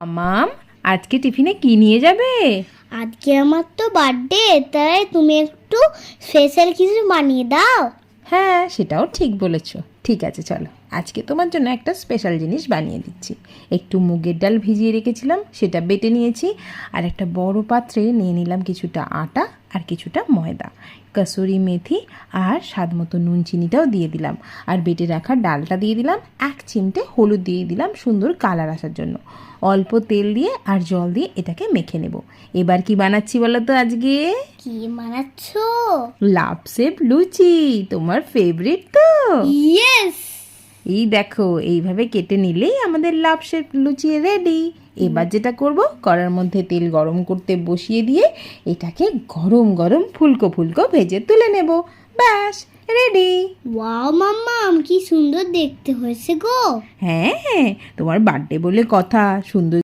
মাম, আজকে টিফিনে কি নিয়ে যাবে? আজকে আমার তো বার্থডে, তাই তুমি একটু স্পেশাল কিছু বানিয়ে দাও। হ্যাঁ, সেটাও ঠিক বলেছ। ঠিক আছে, চলো আজকে তোমার জন্য একটা স্পেশাল জিনিস বানিয়ে দিচ্ছি। একটু মুগের ডাল ভিজিয়ে রেখেছিলাম, সেটা বেটে নিয়েছি। আর একটা বড় পাত্রে নিয়ে নিলাম কিছুটা আটা আর কিছুটা ময়দা, কসুরি মেথি আর স্বাদ মতো নুন চিনিটাও দিয়ে দিলাম। আর বেটে রাখা ডালটা দিয়ে দিলাম, 1 চিমটে হলুদ দিয়ে দিলাম সুন্দর কালার আসার জন্য। অল্প তেল দিয়ে আর জল দিয়ে এটাকে মেখে নেব। এবার কি বানাচ্ছি বলো তো আজকে? কি বানাচ্ছ? লাভ শেপ লুচি, তোমার ফেভারিট তো। ইয়েস। এই দেখো, এইভাবে কেটে নিলেই আমাদের লাভ শেপ লুচি রেডি। এবার যেটা করব, কড়ার মধ্যে তেল গরম করতে বসিয়ে দিয়ে এটাকে গরম গরম ফুলকো ফুলকো ভেজে তুলে নেব। ব্যাস, রেডি। ওয়াও মাম্মাম, কি সুন্দর দেখতে হয়েছে গো। হ্যাঁ, তোমার বার্থডে বলে কথা, সুন্দর